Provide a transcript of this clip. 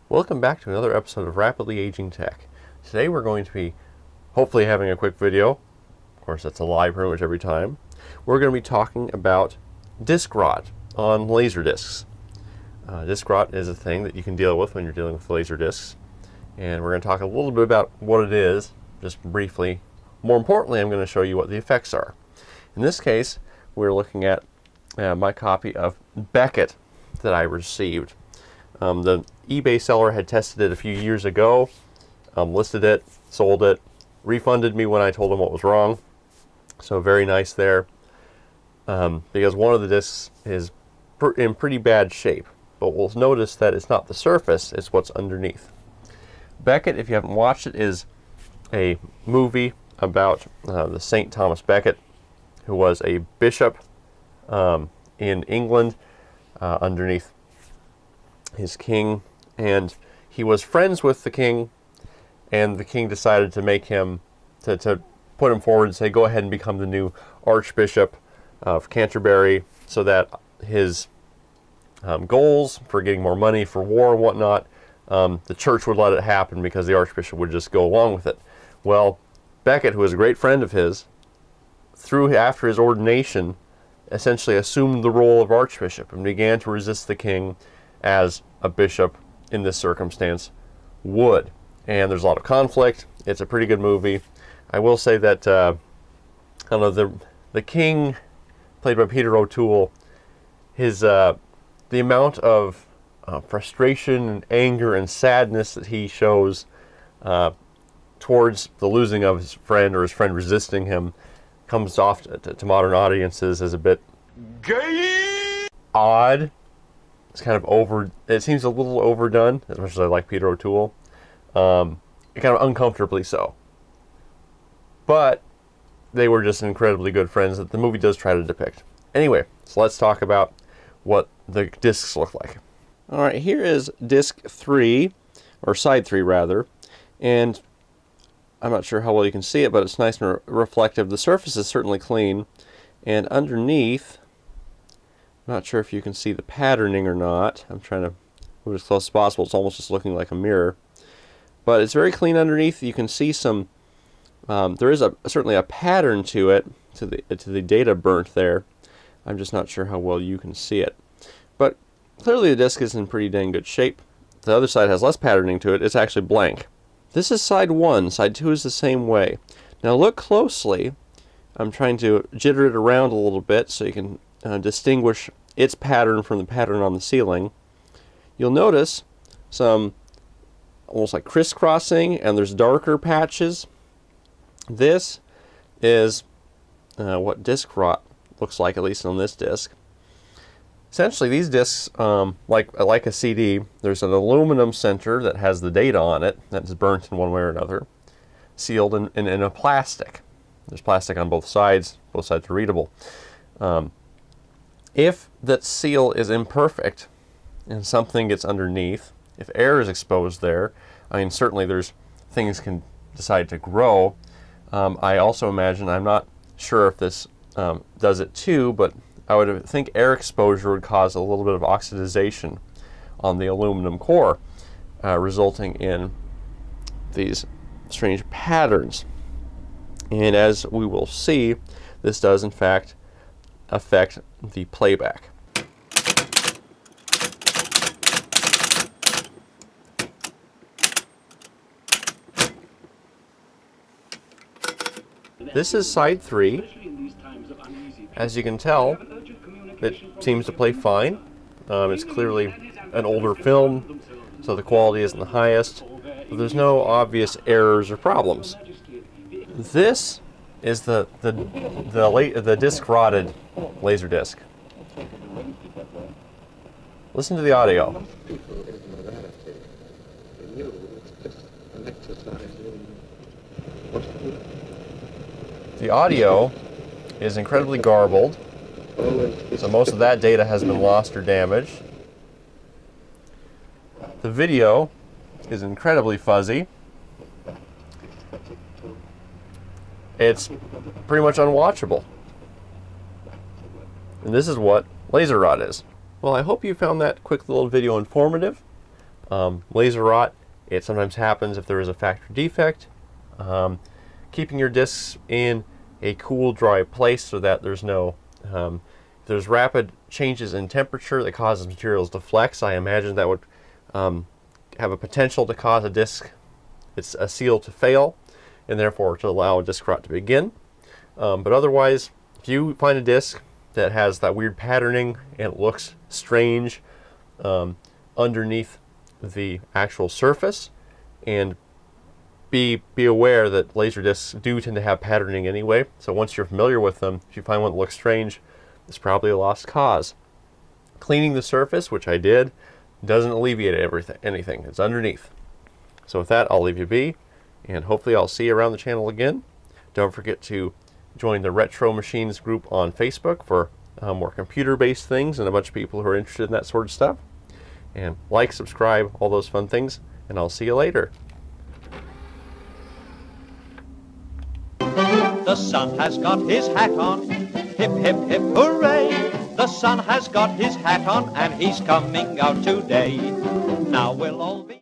Welcome back to another episode of Rapidly Aging Tech. Today we're going to be hopefully having a quick video. Of course, that's a lie pretty much every time. We're going to be talking about disc rot on laser discs. Disc rot is a thing that you can deal with when you're dealing with laser discs. And we're going to talk a little bit about what it is, just briefly. More importantly, I'm going to show you what the effects are. In this case, we're looking at my copy of Beckett that I received. The eBay seller had tested it a few years ago, listed it, sold it, refunded me when I told him what was wrong. So very nice there, because one of the discs is in pretty bad shape. But we'll notice that it's not the surface, it's what's underneath. Beckett, if you haven't watched it, is a movie about the St. Thomas Becket, who was a bishop in England underneath his king, and he was friends with the king, and the king decided to make him, to put him forward and say, go ahead and become the new Archbishop of Canterbury, so that his goals for getting more money for war and whatnot, the church would let it happen because the Archbishop would just go along with it. Well, Beckett, who was a great friend of his, after his ordination, essentially assumed the role of Archbishop and began to resist the king as a bishop in this circumstance would. And there's a lot of conflict. It's a pretty good movie. I will say that I don't know, the king, played by Peter O'Toole, his the amount of frustration and anger and sadness that he shows towards the losing of his friend, or his friend resisting him, comes off to modern audiences as a bit gay, odd. It's kind of it seems a little overdone, as much as I like Peter O'Toole. Kind of uncomfortably so. But they were just incredibly good friends that the movie does try to depict. Anyway, so let's talk about what the discs look like. Alright, here is disc 3, or side 3 rather, and I'm not sure how well you can see it, but it's nice and reflective. The surface is certainly clean, and underneath, I'm not sure if you can see the patterning or not. I'm trying to move it as close as possible. It's almost just looking like a mirror. But it's very clean underneath. You can see some, there is certainly a pattern to it, to the data burnt there. I'm just not sure how well you can see it. But clearly the disc is in pretty dang good shape. The other side has less patterning to it. It's actually blank. This is side 1. Side 2 is the same way. Now look closely. I'm trying to jitter it around a little bit so you can distinguish its pattern from the pattern on the ceiling. You'll notice some almost like crisscrossing, and there's darker patches. This is what disc rot looks like, at least on this disc. Essentially, these discs, like a CD, there's an aluminum center that has the data on it that's burnt in one way or another, sealed in a plastic. There's plastic on both sides are readable. If that seal is imperfect and something gets underneath, if air is exposed there, I mean, certainly things can decide to grow. I also imagine, I'm not sure if this does it too, but I would think air exposure would cause a little bit of oxidization on the aluminum core, resulting in these strange patterns. And as we will see, this does in fact affect the playback. This is side 3. As you can tell, it seems to play fine. It's clearly an older film, so the quality isn't the highest, but there's no obvious errors or problems. This is the disc rotted laser disc. Listen to the audio. The audio is incredibly garbled, so most of that data has been lost or damaged. The video is incredibly fuzzy, it's pretty much unwatchable. And this is what laser rot is. Well, I hope you found that quick little video informative. Laser rot, it sometimes happens if there is a factory defect. Keeping your discs in a cool, dry place so that there's no, if there's rapid changes in temperature that causes materials to flex, I imagine that would have a potential to cause a disc, it's a seal to fail, and therefore to allow a disc rot to begin. But otherwise, if you find a disc that has that weird patterning and it looks strange underneath the actual surface, and be aware that laser discs do tend to have patterning anyway, so once you're familiar with them, if you find one that looks strange, it's probably a lost cause. Cleaning the surface, which I did, doesn't alleviate anything. It's underneath. So with that, I'll leave you be, and hopefully I'll see you around the channel again. Don't forget to join the Retro Machines group on Facebook for more computer-based things and a bunch of people who are interested in that sort of stuff. And like, subscribe, all those fun things, and I'll see you later. The sun has got his hat on, hip, hip, hip, hooray! The sun has got his hat on, and he's coming out today. Now we'll all be...